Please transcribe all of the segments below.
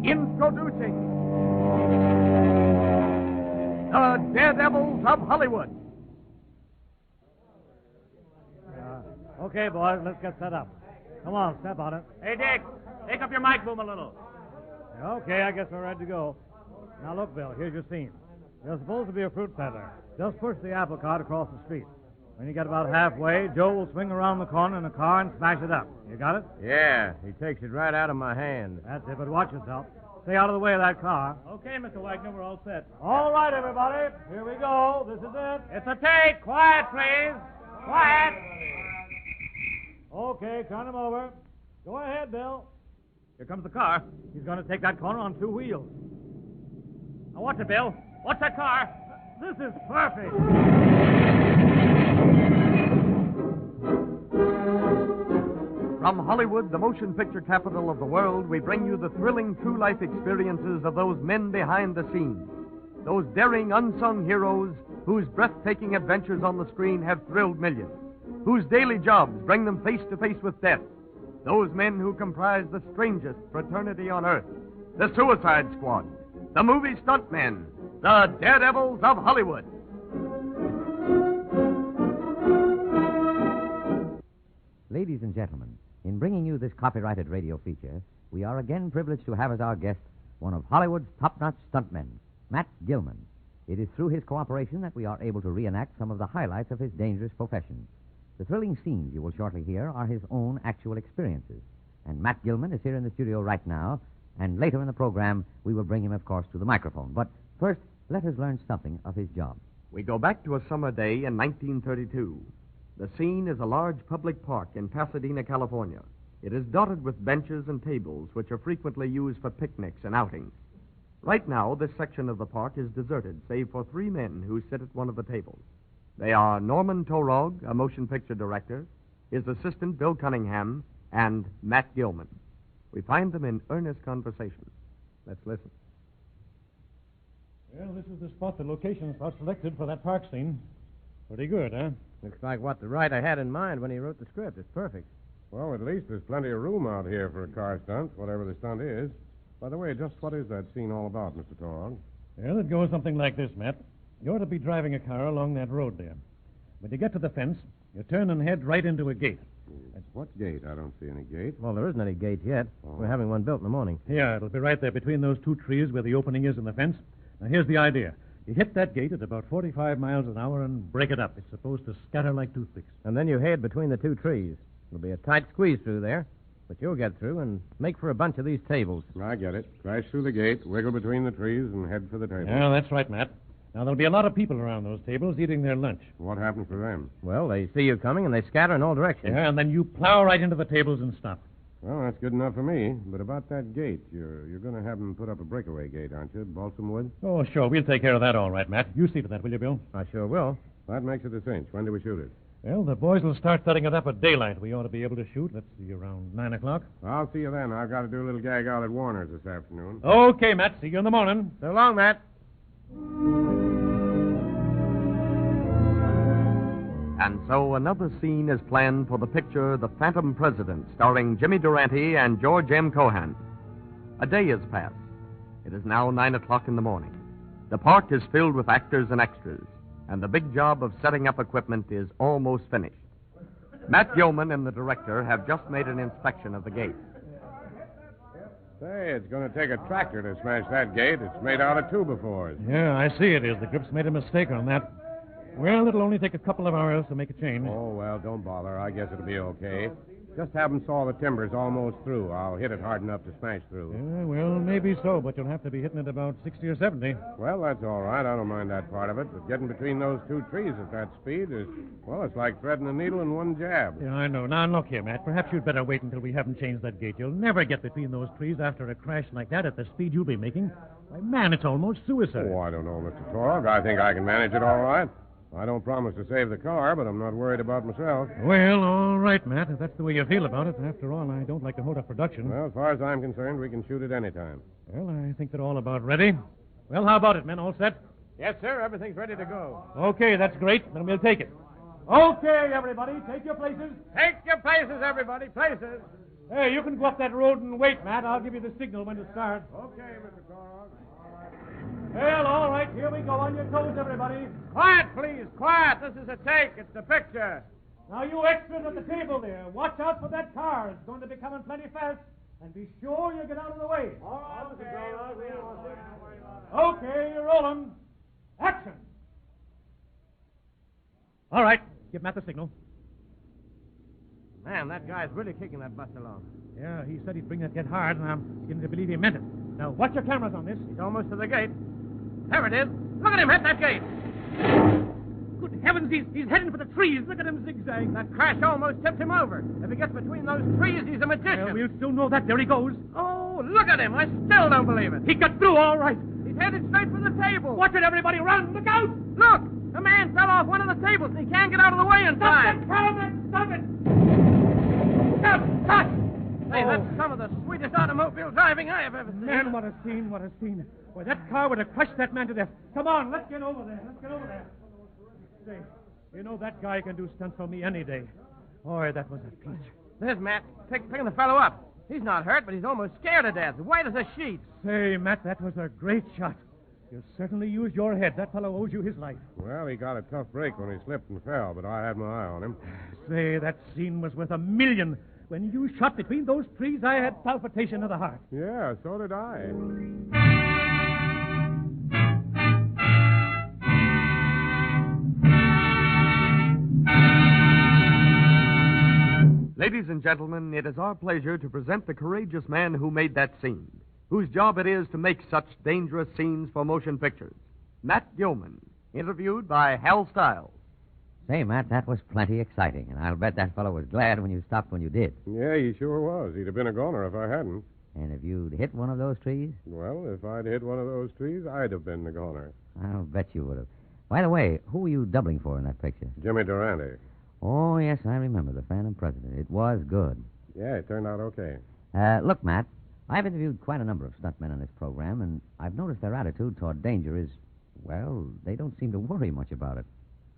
Introducing the Daredevils of Hollywood. Okay, boys, let's get set up. Come on, step on it. Hey, Dick, take up your mic boom a little. Okay, I guess we're ready to go. Now, look, Bill, here's your scene. You're supposed to be a fruit peddler. Just push the apple cart across the street. When you get about halfway, Joe will swing around the corner in a car and smash it up. You got it? Yeah, he takes it right out of my hand. That's it, but watch yourself. Stay out of the way of that car. Okay, Mr. Wagner, we're all set. All right, everybody. Here we go. This is it. It's a take. Quiet, please. Quiet. Okay, turn him over. Go ahead, Bill. Here comes the car. He's going to take that corner on two wheels. Now, watch it, Bill. Watch that car. This is perfect. From Hollywood, the motion picture capital of the world, we bring you the thrilling true life experiences of those men behind the scenes. Those daring unsung heroes whose breathtaking adventures on the screen have thrilled millions, whose daily jobs bring them face to face with death. Those men who comprise the strangest fraternity on earth, the Suicide Squad, the movie stuntmen, the Daredevils of Hollywood. Ladies and gentlemen, in bringing you this copyrighted radio feature, we are again privileged to have as our guest one of Hollywood's top-notch stuntmen, Matt Gilman. It is through his cooperation that we are able to reenact some of the highlights of his dangerous profession. The thrilling scenes you will shortly hear are his own actual experiences. And Matt Gilman is here in the studio right now, and later in the program, we will bring him, of course, to the microphone. But first, let us learn something of his job. We go back to a summer day in 1932. The scene is a large public park in Pasadena, California. It is dotted with benches and tables, which are frequently used for picnics and outings. Right now, this section of the park is deserted, save for three men who sit at one of the tables. They are Norman Torog, a motion picture director, his assistant, Bill Cunningham, and Matt Gilman. We find them in earnest conversation. Let's listen. Well, this is the spot, the location spot selected for that park scene. Pretty good, huh? Looks like what the writer had in mind when he wrote the script. It's perfect. Well, at least there's plenty of room out here for a car stunt, whatever the stunt is. By the way, just what is that scene all about, Mr. Torog? Well, it goes something like this, Matt. You ought to be driving a car along that road there. When you get to the fence, you turn and head right into a gate. What gate? I don't see any gate. Well, there isn't any gate yet. Oh. We're having one built in the morning. Yeah, it'll be right there between those two trees where the opening is in the fence. Now, here's the idea. You hit that gate at about 45 miles an hour and break it up. It's supposed to scatter like toothpicks. And then you head between the two trees. It'll be a tight squeeze through there, but you'll get through and make for a bunch of these tables. I get it. Crash through the gate, wiggle between the trees, and head for the table. Yeah, that's right, Matt. Now, there'll be a lot of people around those tables eating their lunch. What happens to them? Well, they see you coming and they scatter in all directions. Yeah, and then you plow right into the tables and stop. Well, that's good enough for me. But about that gate, you're going to have them put up a breakaway gate, aren't you? Balsam wood? Oh, sure. We'll take care of that all right, Matt. You see to that, will you, Bill? I sure will. That makes it a cinch. When do we shoot it? Well, the boys will start setting it up at daylight. We ought to be able to shoot, let's see, around 9 o'clock. I'll see you then. I've got to do a little gag out at Warner's this afternoon. Okay, Matt. See you in the morning. So long, Matt. And so another scene is planned for the picture The Phantom President, starring Jimmy Durante and George M. Cohan. A day has passed. It is now 9 o'clock in the morning. The park is filled with actors and extras, and the big job of setting up equipment is almost finished. Matt Gilman and the director have just made an inspection of the gate. Say, it's going to take a tractor to smash that gate. It's made out of 2x4s. Yeah, I see it is. The grip's made a mistake on that. Well, it'll only take a couple of hours to make a change. Oh, well, don't bother. I guess it'll be okay. Just have them saw the timbers almost through. I'll hit it hard enough to smash through. Yeah, well, maybe so, but you'll have to be hitting it about 60 or 70. Well, that's all right. I don't mind that part of it. But getting between those two trees at that speed is, well, it's like threading a needle in one jab. Yeah, I know. Now, look here, Matt. Perhaps you'd better wait until we haven't changed that gate. You'll never get between those trees after a crash like that at the speed you'll be making. Why, man, it's almost suicide. Oh, I don't know, Mr. Torg. I think I can manage it all right. I don't promise to save the car, but I'm not worried about myself. Well, all right, Matt. If that's the way you feel about it. After all, I don't like to hold up production. Well, as far as I'm concerned, we can shoot it any time. Well, I think they're all about ready. Well, how about it, men? All set? Yes, sir. Everything's ready to go. Okay, that's great. Then we'll take it. Okay, everybody, take your places. Take your places, everybody. Places. Hey, you can go up that road and wait, Matt. I'll give you the signal when to start. Okay, Mr. Corog. Well, all right, here we go. On your toes, everybody. Quiet, please. Quiet. This is a take. It's a picture. Now, you extras at the table there, watch out for that car. It's going to be coming plenty fast. And be sure you get out of the way. All right, Mr. Corog. Okay, you're rolling. Action. All right. Give Matt the signal. Man, that guy's really kicking that bus along. Yeah, he said he'd bring that get hard, and I'm beginning to believe he meant it. Now, watch your cameras on this. He's almost to the gate. There it is. Look at him hit that gate. Good heavens, he's heading for the trees. Look at him zigzag. That crash almost tipped him over. If he gets between those trees, he's a magician. Well, we'll soon know that. There he goes. Oh, look at him. I still don't believe it. He got through all right. He's headed straight for the table. Watch it, everybody. Run. Look out. Look, a man fell off one of the tables and he can't get out of the way in time. Stop it. Stop. Hey, that's some of the sweetest automobile driving I have ever seen. Man, what a scene, what a scene. Boy, that car would have crushed that man to death. Come on, let's get over there. Say, you know that guy can do stunts for me any day. Boy, that was a peach. There's Matt picking the fellow up. He's not hurt, but he's almost scared to death, white as a sheet. Say, Matt, that was a great shot. You certainly used your head. That fellow owes you his life. Well, he got a tough break when he slipped and fell, but I had my eye on him. Say, that scene was worth $1 million. When you shot between those trees, I had palpitation of the heart. Yeah, so did I. Ladies and gentlemen, it is our pleasure to present the courageous man who made that scene, whose job it is to make such dangerous scenes for motion pictures. Matt Gilman, interviewed by Hal Stiles. Say, Matt, that was plenty exciting, and I'll bet that fellow was glad when you stopped when you did. Yeah, he sure was. He'd have been a goner if I hadn't. And if you'd hit one of those trees? Well, if I'd hit one of those trees, I'd have been the goner. I'll bet you would have. By the way, who were you doubling for in that picture? Jimmy Durante. Oh, yes, I remember, the Phantom President. It was good. Yeah, it turned out okay. Look, Matt, I've interviewed quite a number of stuntmen on this program, and I've noticed their attitude toward danger is, well, they don't seem to worry much about it.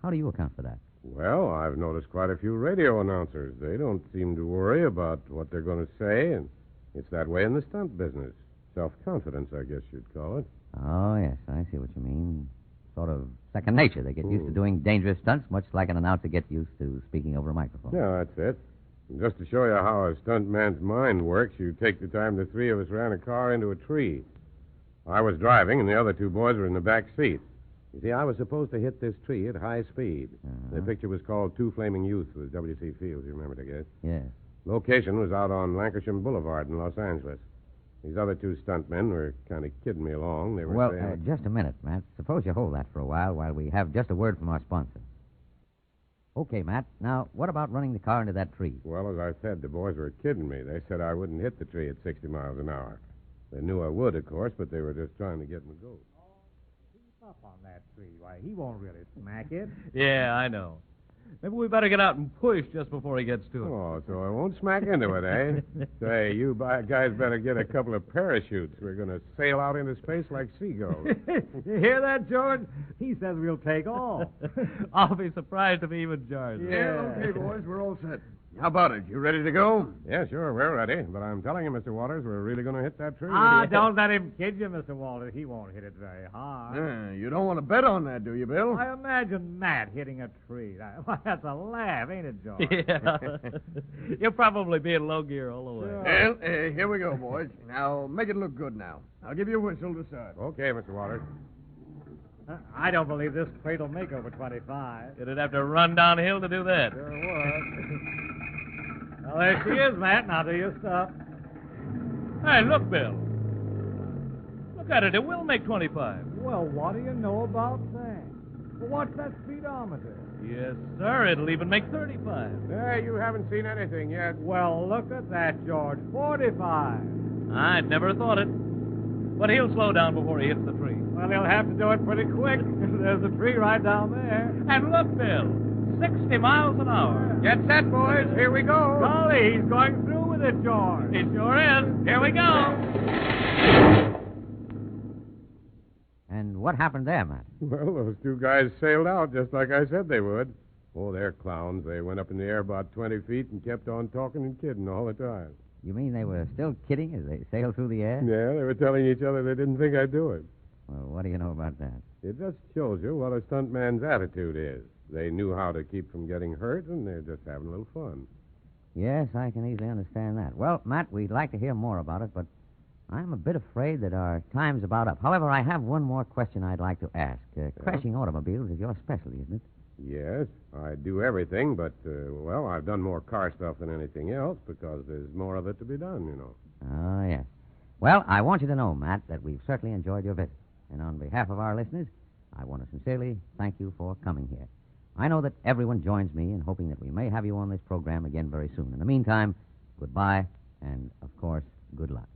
How do you account for that? Well, I've noticed quite a few radio announcers. They don't seem to worry about what they're going to say, and it's that way in the stunt business. Self-confidence, I guess you'd call it. Oh, yes, I see what you mean. Sort of second nature. They get used to doing dangerous stunts, much like an announcer gets used to speaking over a microphone. Yeah, that's it. And just to show you how a stuntman's mind works, you take the time the three of us ran a car into a tree. I was driving, and the other two boys were in the back seat. You see, I was supposed to hit this tree at high speed. The picture was called Two Flaming Youths with W.C. Fields, you remember, I guess? Yes. Location was out on Lancashire Boulevard in Los Angeles. These other two stuntmen were kind of kidding me along. They were Well, saying... just a minute, Matt. Suppose you hold that for a while we have just a word from our sponsor. Okay, Matt. Now, what about running the car into that tree? Well, as I said, the boys were kidding me. They said I wouldn't hit the tree at 60 miles an hour. They knew I would, of course, but they were just trying to get me to go. Up on that tree. Why, he won't really smack it. Yeah, I know. Maybe we better get out and push just before he gets to it. Oh, so I won't smack into it, eh? Say, you guys better get a couple of parachutes. We're going to sail out into space like seagulls. You hear that, George? He says we'll take off. I'll be surprised if he even jars it. Okay, boys, we're all set. How about it? You ready to go? Yeah, sure, we're ready. But I'm telling you, Mr. Waters, we're really going to hit that tree. Don't let him kid you, Mr. Walter. He won't hit it very hard. You don't want to bet on that, do you, Bill? I imagine Matt hitting a tree. Why, that's a laugh, ain't it, George? Yeah. You'll probably be in low gear all the way. Well, here we go, boys. Now, make it look good now. I'll give you a whistle to start. Okay, Mr. Waters. I don't believe this crate will make over 25. It'd have to run downhill to do that. Sure would. Well, there she is, Matt. Now do your stuff. Hey, look, Bill. Look at it. It will make 25. Well, what do you know about that? Well, what's that speedometer? Yes, sir. It'll even make 35. Hey, you haven't seen anything yet. Well, look at that, George. 45. I'd never thought it. But he'll slow down before he hits the tree. Well, he'll have to do it pretty quick. There's a tree right down there. And look, Bill. 60 miles an hour. Get set, boys. Here we go. Golly, he's going through with it, George. He sure is. Here we go. And what happened there, Matt? Well, those two guys sailed out just like I said they would. Oh, they're clowns. They went up in the air about 20 feet and kept on talking and kidding all the time. You mean they were still kidding as they sailed through the air? Yeah, they were telling each other they didn't think I'd do it. Well, what do you know about that? It just shows you what a stuntman's attitude is. They knew how to keep from getting hurt, and they're just having a little fun. Yes, I can easily understand that. Well, Matt, we'd like to hear more about it, but I'm a bit afraid that our time's about up. However, I have one more question I'd like to ask. Crashing automobiles is your specialty, isn't it? Yes, I do everything, but, well, I've done more car stuff than anything else because there's more of it to be done, you know. Oh, yes. Well, I want you to know, Matt, that we've certainly enjoyed your visit. And on behalf of our listeners, I want to sincerely thank you for coming here. I know that everyone joins me in hoping that we may have you on this program again very soon. In the meantime, goodbye, and, of course, good luck.